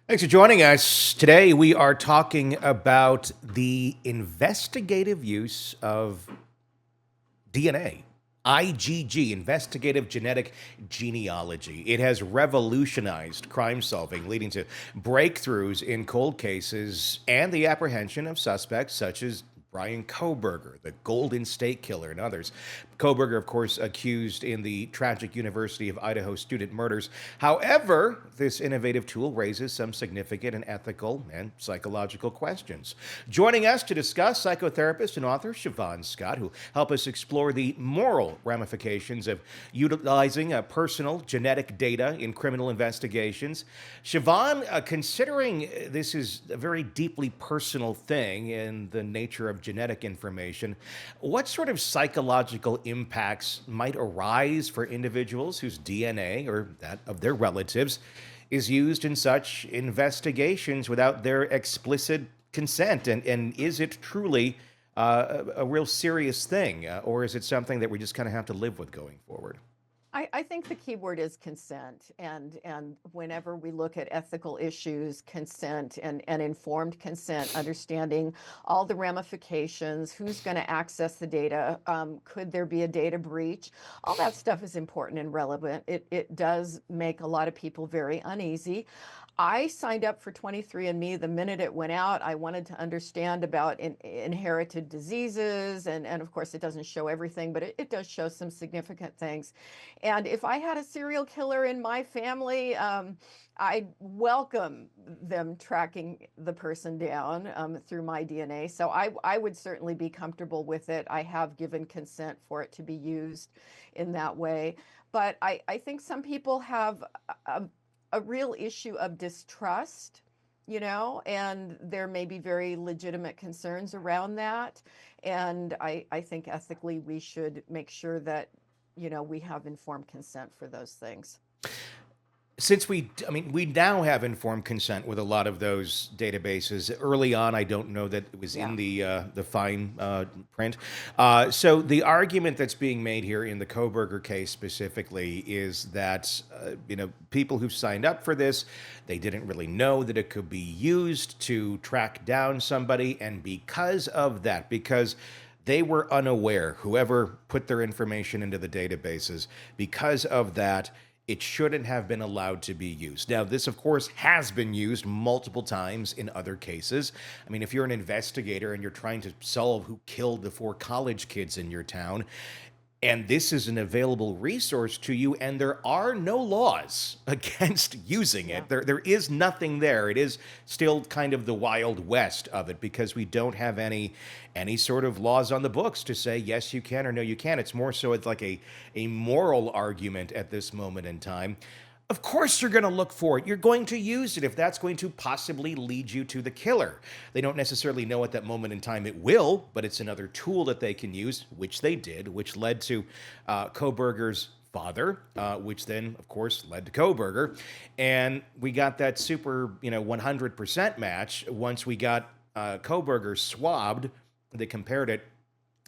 Thanks for joining us. Today we are talking about the investigative use of DNA. IGG, investigative genetic genealogy. It has revolutionized crime solving, leading to breakthroughs in cold cases and the apprehension of suspects such as Bryan Kohberger, the Golden State Killer, and others. Kohberger, of course, accused in the tragic University of Idaho student murders. However, this innovative tool raises some significant and ethical and psychological questions. Joining us to discuss, psychotherapist and author Shavaun Scott, who help us explore the moral ramifications of utilizing personal genetic data in criminal investigations. Shavaun, considering this is a very deeply personal thing in the nature of genetic information, what sort of psychological impacts might arise for individuals whose DNA or that of their relatives is used in such investigations without their explicit consent? And is it truly a real serious thing, or is it something that we just kind of have to live with going forward? I think the key word is consent. And whenever we look at ethical issues, consent and informed consent, understanding all the ramifications, who's going to access the data, could there be a data breach? All that stuff is important and relevant. It does make a lot of people very uneasy. I signed up for 23andMe the minute it went out. I wanted to understand about inherited diseases. And of course, it doesn't show everything, but it does show some significant things. And if I had a serial killer in my family, I'd welcome them tracking the person down through my DNA. So I would certainly be comfortable with it. I have given consent for it to be used in that way. But I think some people have a real issue of distrust, and there may be very legitimate concerns around that. And I think ethically we should make sure that, we have informed consent for those things. Since we now have informed consent with a lot of those databases. Early on, I don't know that it was in Yeah. the fine print. So the argument that's being made here in the Kohberger case specifically is that people who signed up for this, they didn't really know that it could be used to track down somebody, and because of that, because they were unaware, whoever put their information into the databases, because of that, it shouldn't have been allowed to be used. Now, this, of course, has been used multiple times in other cases. I mean, if you're an investigator and you're trying to solve who killed the four college kids in your town, and this is an available resource to you, and there are no laws against using Yeah. it. There is nothing there. It is still kind of the wild west of it because we don't have any sort of laws on the books to say yes you can or no you can. It's more so it's like a moral argument at this moment in time. Of course, you're going to look for it. You're going to use it if that's going to possibly lead you to the killer. They don't necessarily know at that moment in time it will, but it's another tool that they can use, which they did, which led to Kohberger's father, which then, of course, led to Kohberger. And we got that super, 100% match once we got Kohberger swabbed. They compared it,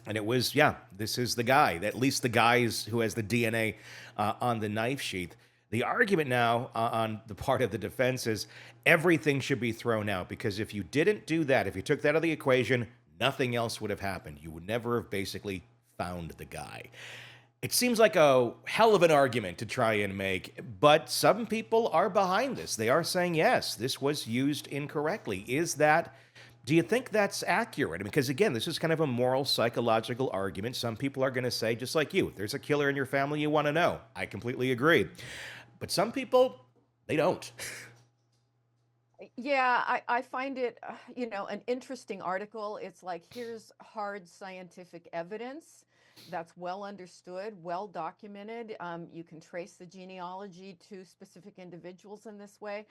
and it was, yeah, this is the guy, at least the guy who has the DNA on the knife sheath. The argument now on the part of the defense is everything should be thrown out because if you didn't do that, if you took that out of the equation, nothing else would have happened. You would never have basically found the guy. It seems like a hell of an argument to try and make, but some people are behind this. They are saying, yes, this was used incorrectly. Do you think that's accurate? Because again, this is kind of a moral, psychological argument. Some people are going to say, just like you, if there's a killer in your family you want to know. I completely agree. But some people, they don't. Yeah, I find it, an interesting article. It's like, here's hard scientific evidence that's well understood, well documented. You can trace the genealogy to specific individuals in this way.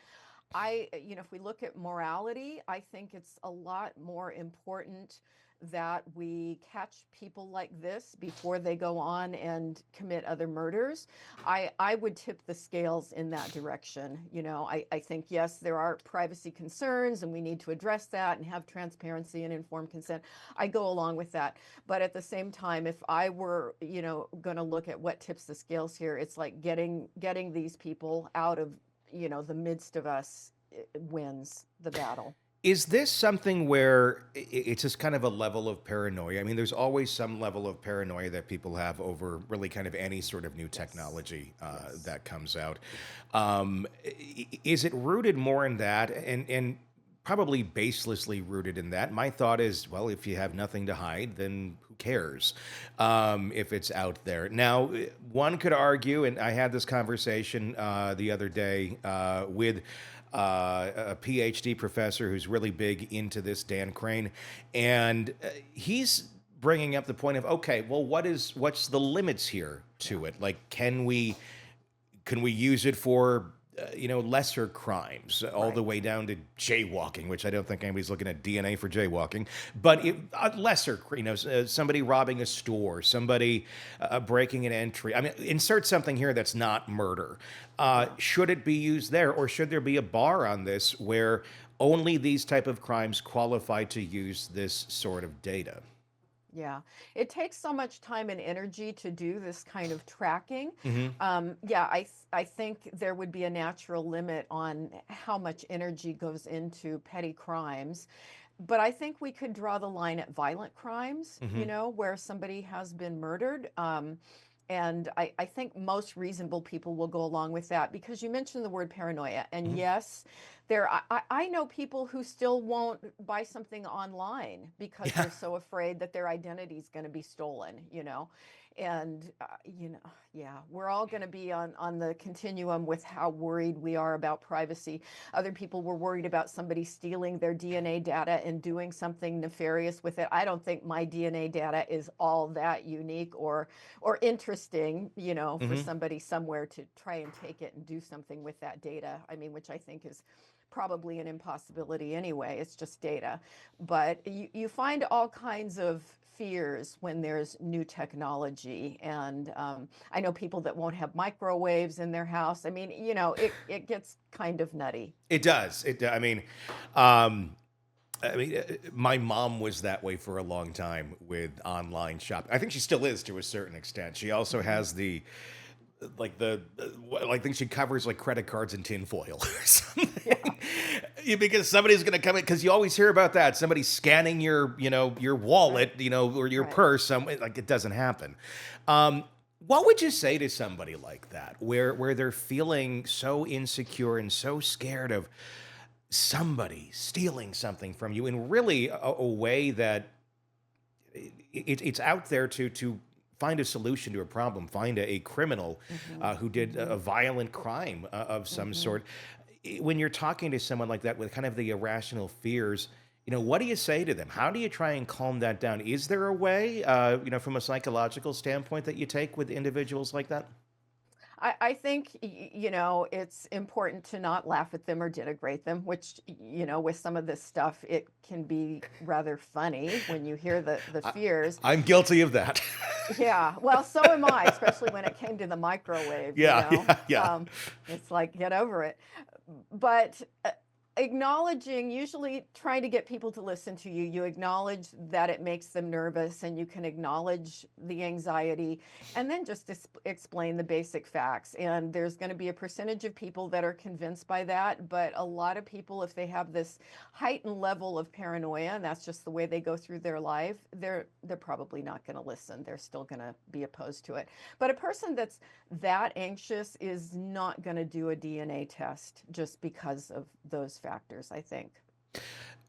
If we look at morality, I think it's a lot more important that we catch people like this before they go on and commit other murders. I would tip the scales in that direction. I think, yes, there are privacy concerns and we need to address that and have transparency and informed consent. I go along with that. But at the same time, if I were, going to look at what tips the scales here, it's like getting these people out of the midst of us wins the battle. Is this something where it's just kind of a level of paranoia? I mean, there's always some level of paranoia that people have over really kind of any sort of new Yes. technology Yes. that comes out. Is it rooted more in that, and probably baselessly rooted in that? My thought is, well, if you have nothing to hide, then who cares if it's out there? Now, one could argue, and I had this conversation the other day with a PhD professor who's really big into this, Dan Crane, and he's bringing up the point of, okay, well, what's the limits here Yeah. to it? Like, can we use it for lesser crimes, all the Right. way down to jaywalking, which I don't think anybody's looking at DNA for jaywalking, but No. lesser, somebody robbing a store, somebody breaking an entry. I mean, insert something here that's not murder. Yeah. Should it be used there, or should there be a bar on this where only these type of crimes qualify to use this sort of data? Yeah, it takes so much time and energy to do this kind of tracking. Hmm. Yeah, I think there would be a natural limit on how much energy goes into petty crimes. But I think we could draw the line at violent crimes, Hmm. where somebody has been murdered. And I think most reasonable people will go along with that because you mentioned the word paranoia. And Hmm. yes, I know people who still won't buy something online because Yeah. they're so afraid that their identity is going to be stolen. And, yeah, we're all going to be on the continuum with how worried we are about privacy. Other people were worried about somebody stealing their DNA data and doing something nefarious with it. I don't think my DNA data is all that unique or interesting, for Hmm. somebody somewhere to try and take it and do something with that data. I mean, which I think is probably an impossibility anyway. It's just data. But you find all kinds of fears when there's new technology. And I know people that won't have microwaves in their house. I mean, it gets kind of nutty. It does. Um, my mom was that way for a long time with online shopping. I think she still is to a certain extent. She also Hmm. has I think she covers like credit cards in tinfoil or Yeah, something. Yeah, because somebody's going to come in, because you always hear about that. Somebody scanning your wallet, right, or your right. purse. Like, it doesn't happen. What would you say to somebody like that, where they're feeling so insecure and so scared of somebody stealing something from you in really a way that it's out there to find a solution to a problem, find a criminal Hmm. who did Hmm. a violent crime of some Hmm. sort. When you're talking to someone like that with kind of the irrational fears, what do you say to them? How do you try and calm that down? Is there a way, from a psychological standpoint, that you take with individuals like that? I think, it's important to not laugh at them or denigrate them, which, with some of this stuff, it can be rather funny when you hear the I, fears. I'm guilty of that. Yeah, well, so am I, especially when it came to the microwave, Yeah, yeah, yeah. It's like, get over it. But acknowledging, usually trying to get people to listen to you, you acknowledge that it makes them nervous and you can acknowledge the anxiety and then just explain the basic facts. And there's going to be a percentage of people that are convinced by that, but a lot of people, if they have this heightened level of paranoia and that's just the way they go through their life, they're probably not going to listen. They're still going to be opposed to it. But a person that's that anxious is not going to do a DNA test just because of those factors, I think.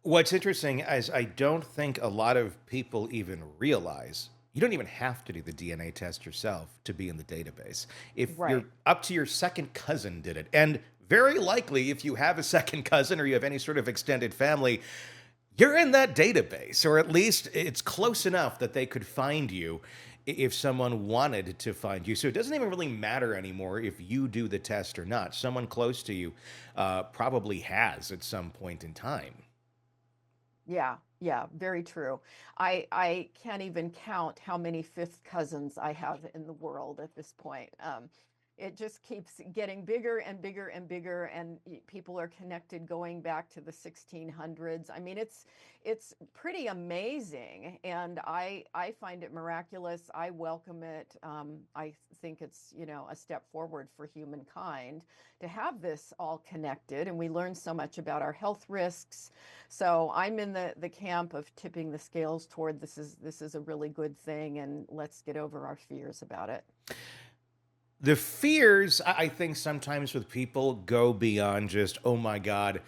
What's interesting is I don't think a lot of people even realize you don't even have to do the DNA test yourself to be in the database. If you're Right. up to your second cousin did it, and very likely if you have a second cousin or you have any sort of extended family, you're in that database, or at least it's close enough that they could find you if someone wanted to find you. So it doesn't even really matter anymore if you do the test or not. Someone close to you probably has at some point in time. Yeah, yeah, very true. I can't even count how many fifth cousins I have in the world at this point. it just keeps getting bigger and bigger and bigger, and people are connected going back to the 1600s. I mean, it's pretty amazing, and I find it miraculous. I welcome it. I think it's, a step forward for humankind to have this all connected, and we learn so much about our health risks. So I'm in the camp of tipping the scales toward this is a really good thing, and let's get over our fears about it. The fears, I think sometimes with people go beyond just, oh my God,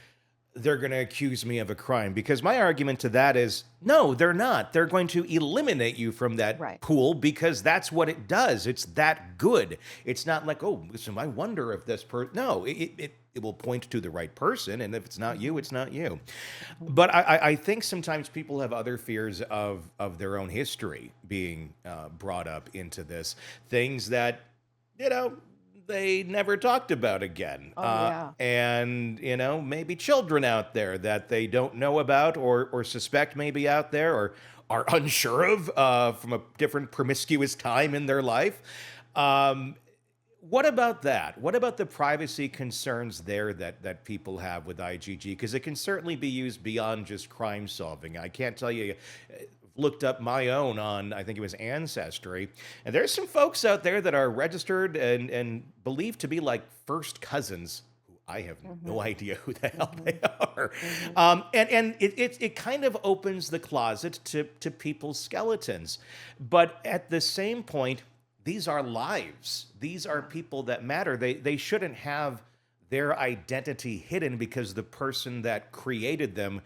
they're going to accuse me of a crime. Because my argument to that is, no, they're not. They're going to eliminate you from that Right. pool because that's what it does. It's that good. It's not like, oh, listen, I wonder if this person. No, it will point to the right person. And if it's not you, it's not you. But I think sometimes people have other fears of their own history being brought up into this. Things that, you know, they never talked about again. Oh, yeah. And, maybe children out there that they don't know about or suspect may be out there or are unsure of from a different promiscuous time in their life. Um, what about that? What about the privacy concerns there that people have with IGG? Because it can certainly be used beyond just crime solving. I can't tell you, looked up my own on, I think it was Ancestry, and there's some folks out there that are registered and believed to be like first cousins. Who I have no idea who the hell they are. And it kind of opens the closet to people's skeletons. But at the same point, these are lives. These are people that matter. They shouldn't have their identity hidden because the person that created them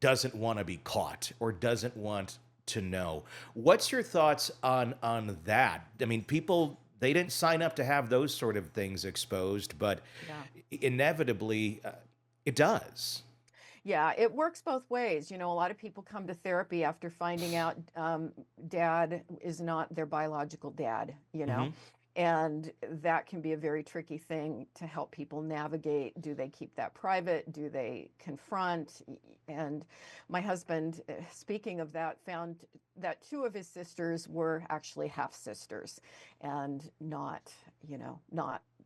doesn't want to be caught or doesn't want to know. What's your thoughts on that? I mean, people, they didn't sign up to have those sort of things exposed, but inevitably it does. Yeah, it works both ways. A lot of people come to therapy after finding out dad is not their biological dad, Hmm. and that can be a very tricky thing to help people navigate. Do they keep that private? Do they confront? And my husband, speaking of that, found that two of his sisters were actually half sisters and not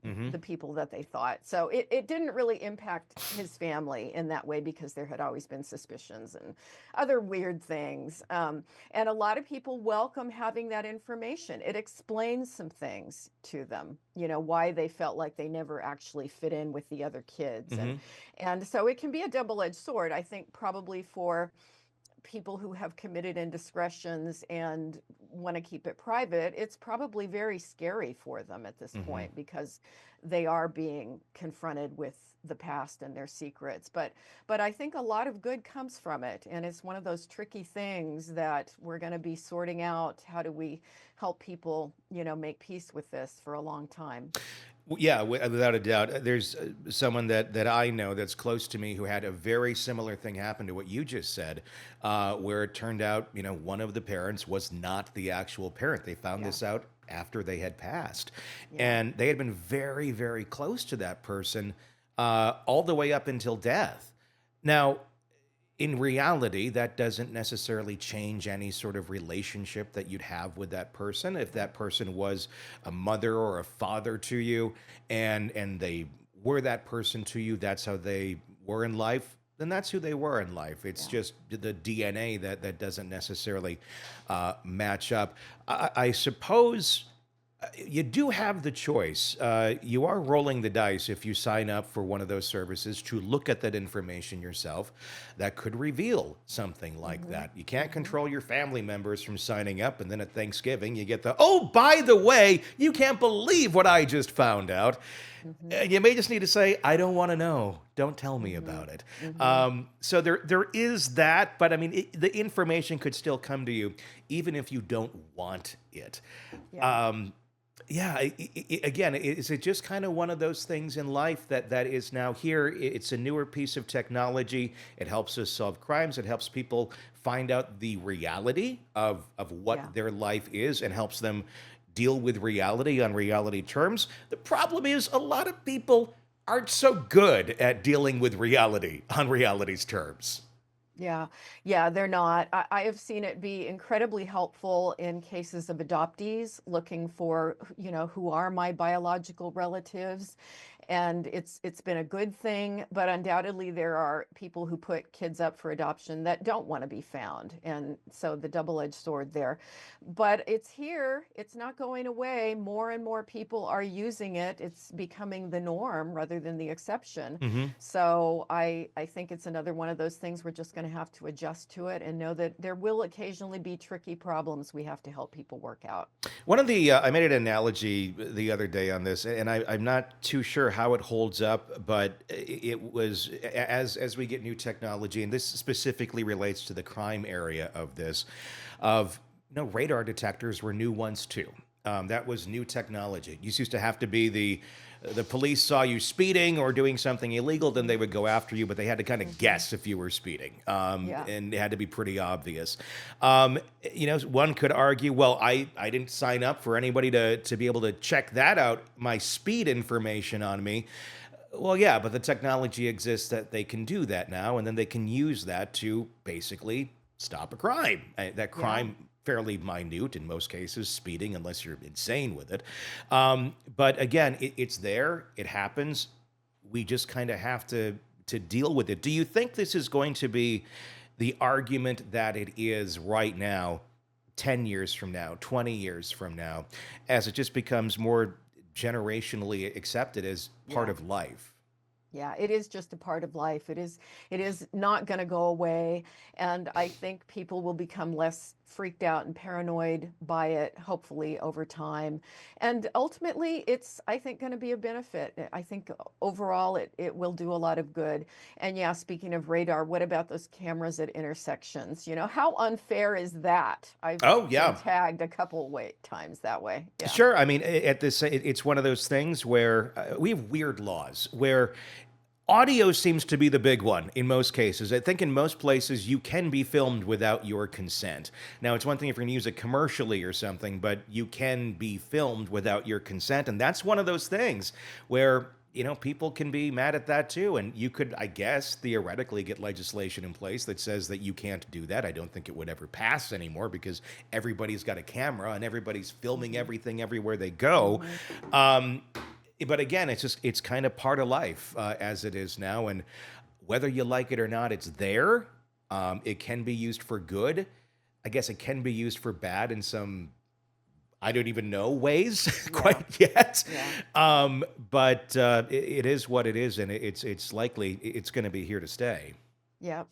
Hmm. the people that they thought. So it didn't really impact his family in that way because there had always been suspicions and other weird things. And a lot of people welcome having that information. It explains some things to them, why they felt like they never actually fit in with the other kids. Hmm. And so it can be a double-edged sword, I think, probably for people who have committed indiscretions and want to keep it private. It's probably very scary for them at this Hmm. point because they are being confronted with the past and their secrets. But I think a lot of good comes from it, and it's one of those tricky things that we're going to be sorting out. How do we help people, make peace with this for a long time? Yeah, without a doubt. There's someone that I know that's close to me who had a very similar thing happen to what you just said, where it turned out, one of the parents was not the actual parent. They found Yeah. this out after they had passed. Yeah. And they had been very, very close to that person all the way up until death. Now, in reality, that doesn't necessarily change any sort of relationship that you'd have with that person. If that person was a mother or a father to you, and they were that person to you, that's how they were in life, then that's who they were in life. It's Yeah. just the DNA that doesn't necessarily match up. I suppose you do have the choice. You are rolling the dice if you sign up for one of those services to look at that information yourself. That could reveal something like Hmm. that. You can't Hmm. control your family members from signing up, and then at Thanksgiving you get the, oh, by the way, you can't believe what I just found out. Hmm. You may just need to say, I don't want to know. Don't tell me Hmm. about it. Hmm. So there is that, but I mean, the information could still come to you even if you don't want it. Yeah. Um, yeah, again, is it just kind of one of those things in life that is now here? It's a newer piece of technology. It helps us solve crimes. It helps people find out the reality of Yeah. what their life is and helps them deal with reality on reality terms. The problem is a lot of people aren't so good at dealing with reality on reality's terms. Yeah, yeah, they're not. I have seen it be incredibly helpful in cases of adoptees looking for, who are my biological relatives. And it's been a good thing, but undoubtedly there are people who put kids up for adoption that don't want to be found. And so the double-edged sword there. But it's here, it's not going away. More and more people are using it. It's becoming the norm rather than the exception. Hmm. So I think it's another one of those things we're just going to have to adjust to it and know that there will occasionally be tricky problems we have to help people work out. One of the I made an analogy the other day on this, and I'm not too sure how it holds up, but it was as we get new technology, and this specifically relates to the crime area of this, of radar detectors were new ones too. That was new technology. You used to have to be the police saw you speeding or doing something illegal, then they would go after you, but they had to kind of guess if you were speeding, Yeah. and it had to be pretty obvious. One could argue, well, I didn't sign up for anybody to be able to check that out, my speed information on me. Well, yeah, but the technology exists that they can do that now, and then they can use that to basically stop a crime. That Yeah. crime fairly minute in most cases, speeding, unless you're insane with it. But again, it's there. It happens. We just kind of have to deal with it. Do you think this is going to be the argument that it is right now, 10 years from now, 20 years from now, as it just becomes more generationally accepted as part Yeah. of life? Yeah, it is just a part of life. It is not going to go away, and I think people will become less freaked out and paranoid by it, hopefully over time. And ultimately, it's, I think, going to be a benefit. I think overall it will do a lot of good. And yeah, speaking of radar, what about those cameras at intersections? How unfair is that? I've Oh, been yeah. tagged a couple times that way. Yeah. Sure. I mean, it's one of those things where we have weird laws where audio seems to be the big one in most cases. I think in most places you can be filmed without your consent. Now, it's one thing if you're going to use it commercially or something, but you can be filmed without your consent. And that's one of those things where, people can be mad at that too. And you could, I guess, theoretically get legislation in place that says that you can't do that. I don't think it would ever pass anymore because everybody's got a camera and everybody's filming Hmm. everything everywhere they go. Hmm. Um, but again, it's kind of part of life as it is now, and whether you like it or not, it's there. It can be used for good. I guess it can be used for bad in some I don't even know ways Yeah. quite yet. Yeah. But it is what it is, and it's likely it's going to be here to stay. Yeah.